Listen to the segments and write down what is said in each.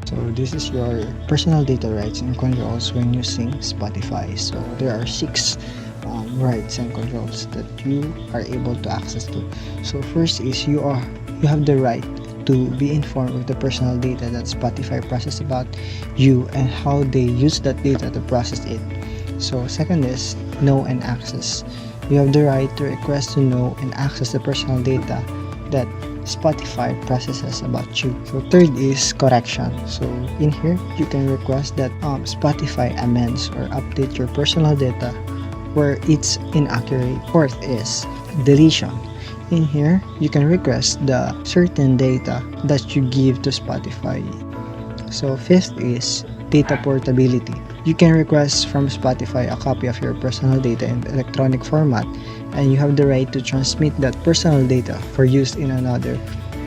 So this is your personal data rights and controls when using Spotify. So there are 6 rights and controls that you are able to access to. So first is you have the right to be informed of the personal data that Spotify process about you and how they use that data to process it. So second is know and access. You have the right to request to know and access the personal data that Spotify processes about you. So third is correction. So in here you can request that Spotify amends or update your personal data where it's inaccurate. Fourth is deletion. In here you can request the certain data that you give to Spotify. So fifth is data portability. You can request from Spotify a copy of your personal data in electronic format, and you have the right to transmit that personal data for use in another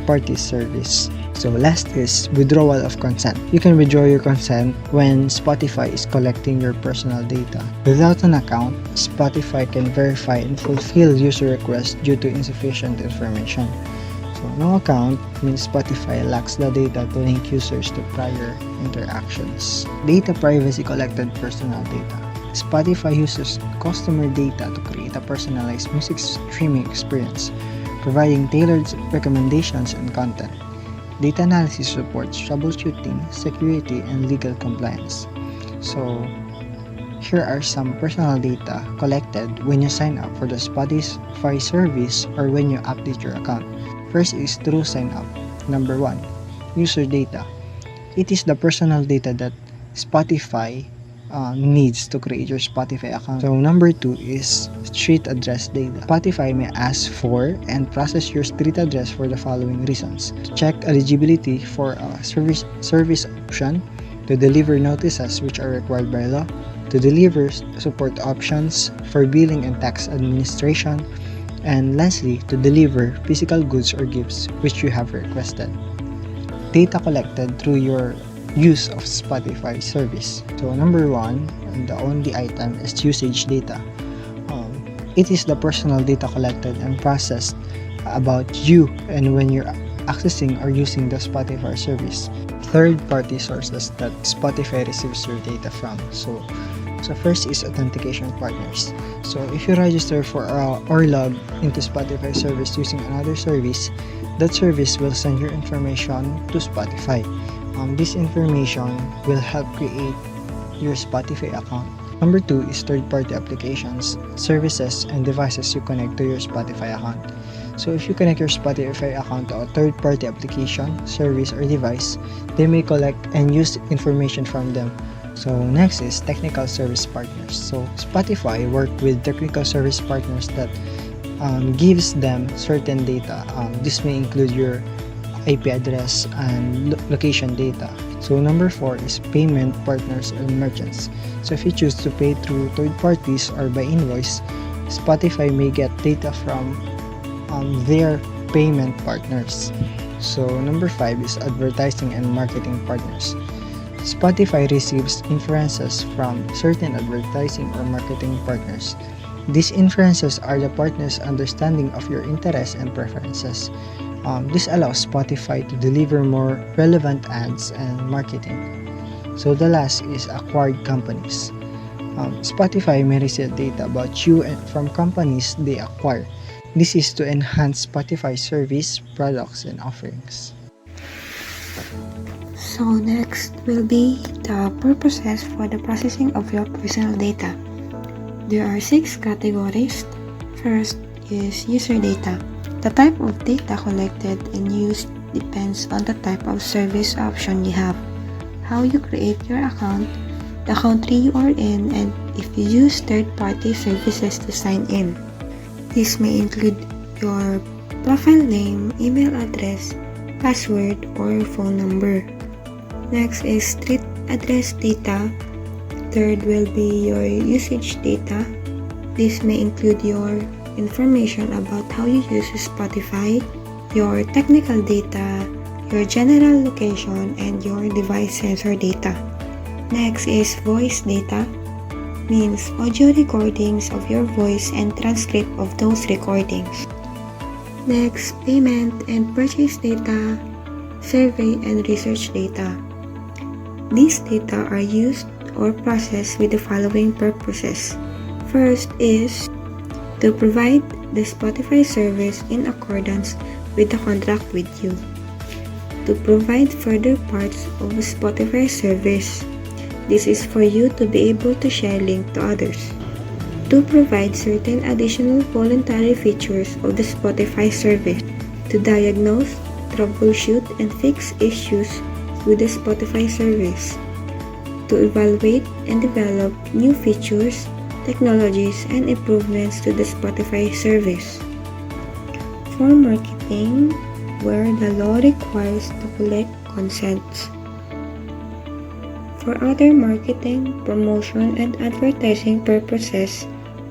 party's service. So last is withdrawal of consent. You can withdraw your consent when Spotify is collecting your personal data. Without an account, Spotify can verify and fulfill user requests due to insufficient information. So no account means Spotify lacks the data to link users to prior interactions. Data privacy collected personal data. Spotify uses customer data to create a personalized music streaming experience, providing tailored recommendations and content. Data analysis supports troubleshooting, security, and legal compliance. So, here are some personal data collected when you sign up for the Spotify service or when you update your account. First is through sign up. Number 1, user data. It is the personal data that Spotify needs to create your Spotify account. So number 2 is street address data. Spotify may ask for and process your street address for the following reasons: to check eligibility for a service option, to deliver notices which are required by law, to deliver support options for billing and tax administration, and lastly, to deliver physical goods or gifts which you have requested. Data collected through your use of Spotify service. So number 1, the only item is usage data. It is the personal data collected and processed about you and when you're accessing or using the Spotify service. Third-party sources that Spotify receives your data from. So first is authentication partners. So if you register for or log into Spotify service using another service, that service will send your information to Spotify. This information will help create your Spotify account. Number 2 is third-party applications, services, and devices you connect to your Spotify account. So if you connect your Spotify account to a third-party application, service, or device, they may collect and use information from them. So next is technical service partners. So Spotify work with technical service partners that gives them certain data. This may include your IP address and location data. So number 4 is payment partners and merchants. So if you choose to pay through third parties or by invoice, Spotify may get data from their payment partners. So number 5 is advertising and marketing partners. Spotify receives inferences from certain advertising or marketing partners. These inferences are the partner's understanding of your interests and preferences. This allows Spotify to deliver more relevant ads and marketing. So the last is acquired companies. Spotify may receive data about you and from companies they acquire. This is to enhance Spotify's service, products, and offerings. So next will be the purposes for the processing of your personal data. There are 6 categories. First is user data. The type of data collected and used depends on the type of service option you have, how you create your account, the country you are in, and if you use third-party services to sign in. This may include your profile name, email address, password, or phone number. Next is street address data. Third will be your usage data. This may include your information about how you use Spotify, your technical data, your general location, and your device sensor data. Next is voice data, means audio recordings of your voice and transcript of those recordings. Next, payment and purchase data, survey and research data. These data are used or processed with the following purposes. First is to provide the Spotify service in accordance with the contract with you. To provide further parts of the Spotify service. This is for you to be able to share link to others. To provide certain additional voluntary features of the Spotify service. To diagnose, troubleshoot, and fix issues with the Spotify service. To evaluate and develop new features, technologies, and improvements to the Spotify service. For marketing, where the law requires to collect consents. For other marketing, promotion, and advertising purposes,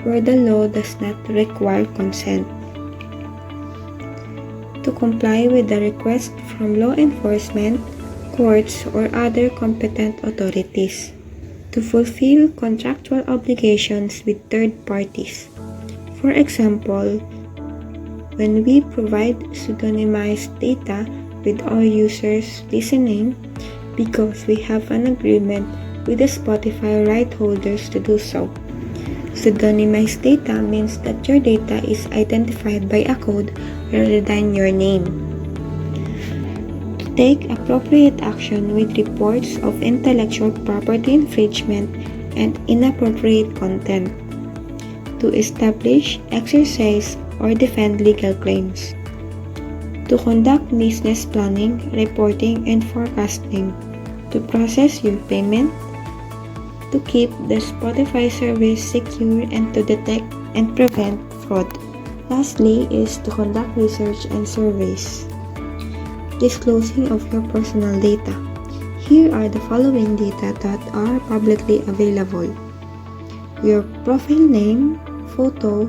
where the law does not require consent. To comply with the request from law enforcement, courts, or other competent authorities. To fulfill contractual obligations with third parties. For example, when we provide pseudonymized data with our users listening because we have an agreement with the Spotify right holders to do so. Pseudonymized data means that your data is identified by a code rather than your name. Take appropriate action with reports of intellectual property infringement and inappropriate content. To establish, exercise, or defend legal claims. To conduct business planning, reporting, and forecasting. To process your payment. To keep the Spotify service secure and to detect and prevent fraud. Lastly is to conduct research and surveys. Disclosing of your personal data. Here are the following data that are publicly available. Your profile name, photo,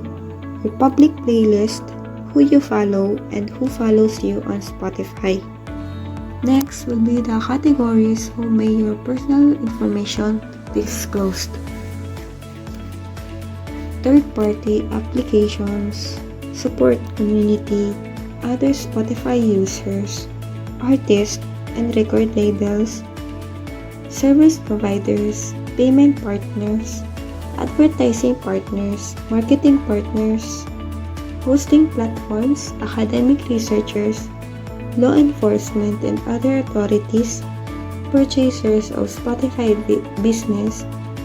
your public playlist, who you follow, and who follows you on Spotify. Next will be the categories who may your personal information be disclosed. Third-party applications, support community, other Spotify users, artists and record labels, service providers, payment partners, advertising partners, marketing partners, hosting platforms, academic researchers, law enforcement and other authorities, purchasers of Spotify business,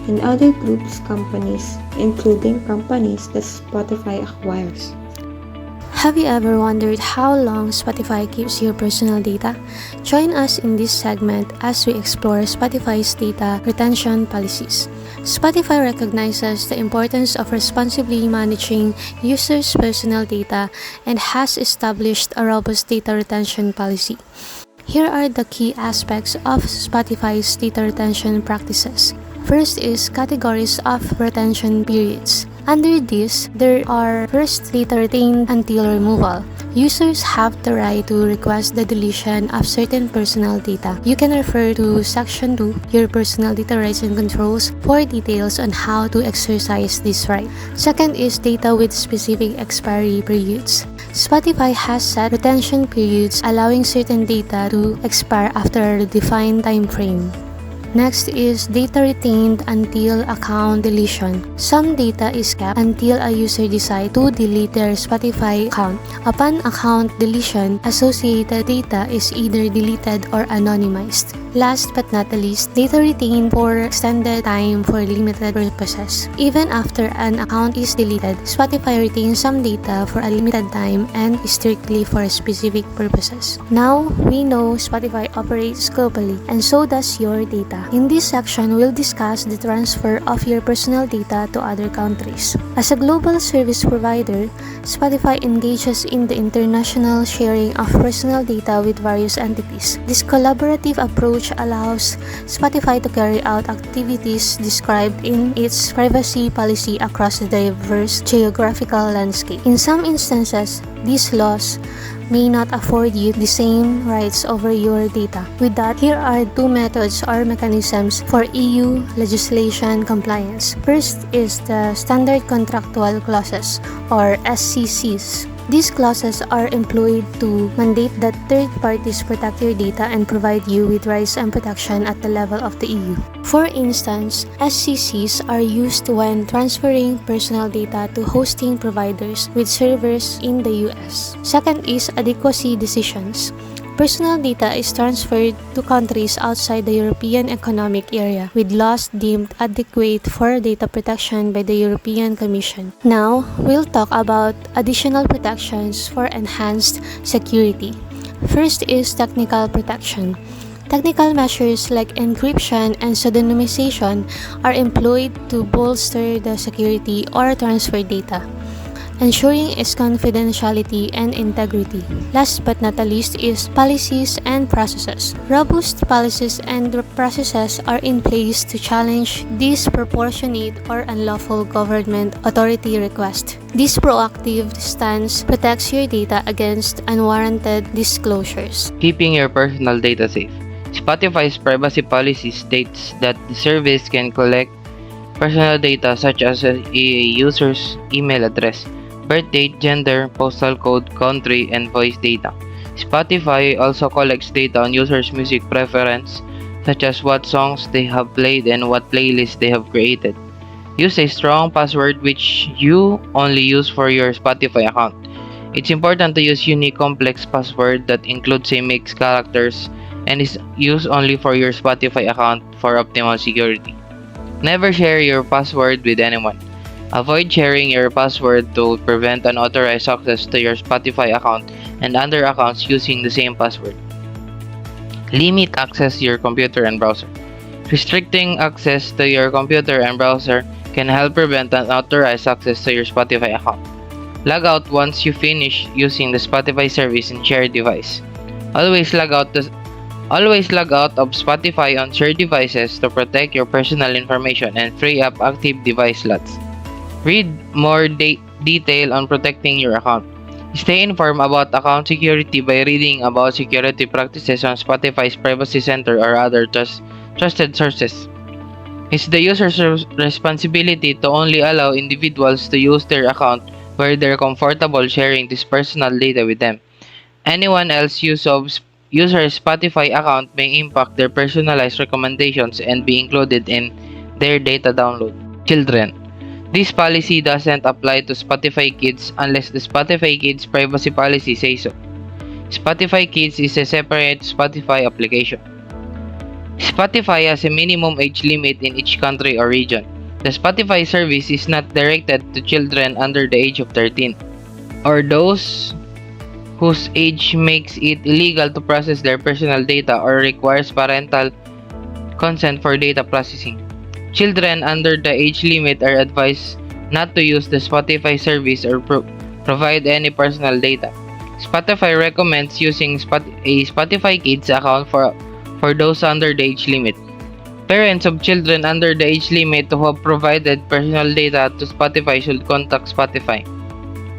and other groups companies, including companies that Spotify acquires. Have you ever wondered how long Spotify keeps your personal data? Join us in this segment as we explore Spotify's data retention policies. Spotify recognizes the importance of responsibly managing users' personal data and has established a robust data retention policy. Here are the key aspects of Spotify's data retention practices. First is categories of retention periods. Under this, there are first data retained until removal. Users have the right to request the deletion of certain personal data. You can refer to Section 2, Your Personal Data Rights and Controls, for details on how to exercise this right. Second is data with specific expiry periods. Spotify has set retention periods allowing certain data to expire after a defined time frame. Next is data retained until account deletion. Some data is kept until a user decides to delete their Spotify account. Upon account deletion, associated data is either deleted or anonymized. Last but not the least, data retained for extended time for limited purposes. Even after an account is deleted, Spotify retains some data for a limited time and strictly for specific purposes. Now, we know Spotify operates globally, and so does your data. In this section, we'll discuss the transfer of your personal data to other countries. As a global service provider, Spotify engages in the international sharing of personal data with various entities. This collaborative approach allows Spotify to carry out activities described in its privacy policy across the diverse geographical landscape. In some instances, these laws may not afford you the same rights over your data. With that, here are two methods or mechanisms for EU legislation compliance. First is the Standard Contractual Clauses or SCCs. These clauses are employed to mandate that third parties protect your data and provide you with rights and protection at the level of the EU. For instance, SCCs are used when transferring personal data to hosting providers with servers in the US. Second is adequacy decisions. Personal data is transferred to countries outside the European Economic Area with laws deemed adequate for data protection by the European Commission. Now, we'll talk about additional protections for enhanced security. First is technical protection. Technical measures like encryption and pseudonymization are employed to bolster the security or transfer data, ensuring its confidentiality and integrity. Last but not the least is policies and processes. Robust policies and processes are in place to challenge disproportionate or unlawful government authority requests. This proactive stance protects your data against unwarranted disclosures. Keeping your personal data safe. Spotify's privacy policy states that the service can collect personal data such as a user's email address, birth date, gender, postal code, country, and voice data. Spotify also collects data on users' music preference, such as what songs they have played and what playlists they have created. Use a strong password which you only use for your Spotify account. It's important to use unique complex password that includes a mixed characters and is used only for your Spotify account for optimal security. Never share your password with anyone. Avoid sharing your password to prevent unauthorized access to your Spotify account and other accounts using the same password. Limit access to your computer and browser. Restricting access to your computer and browser can help prevent unauthorized access to your Spotify account. Log out once you finish using the Spotify service in shared device. Always log out of Spotify on shared devices to protect your personal information and free up active device slots. Read more detail on protecting your account. Stay informed about account security by reading about security practices on Spotify's Privacy Center or other trusted sources. It's the user's responsibility to only allow individuals to use their account where they're comfortable sharing this personal data with them. Anyone else's use of user's Spotify account may impact their personalized recommendations and be included in their data download. Children. This policy doesn't apply to Spotify Kids unless the Spotify Kids privacy policy says so. Spotify Kids is a separate Spotify application. Spotify has a minimum age limit in each country or region. The Spotify service is not directed to children under the age of 13 or those whose age makes it illegal to process their personal data or requires parental consent for data processing. Children under the age limit are advised not to use the Spotify service or provide any personal data. Spotify recommends using a Spotify Kids account for those under the age limit. Parents of children under the age limit who have provided personal data to Spotify should contact Spotify.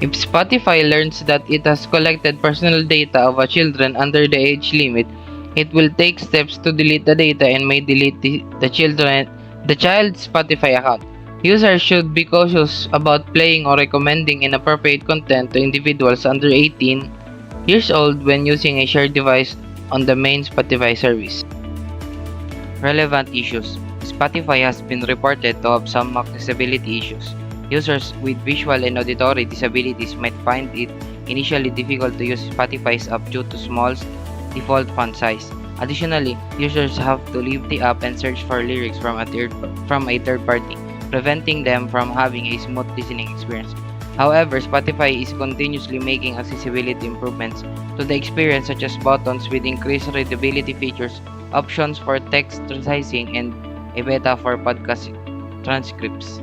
If Spotify learns that it has collected personal data of a children under the age limit, it will take steps to delete the data and may delete the child's Spotify account. Users should be cautious about playing or recommending inappropriate content to individuals under 18 years old when using a shared device on the main Spotify service. Relevant issues. Spotify has been reported to have some accessibility issues. Users with visual and auditory disabilities might find it initially difficult to use Spotify's app due to small default font size. Additionally, users have to leave the app and search for lyrics from a third party, preventing them from having a smooth listening experience. However, Spotify is continuously making accessibility improvements to the experience, such as buttons with increased readability features, options for text resizing, and a beta for podcast transcripts.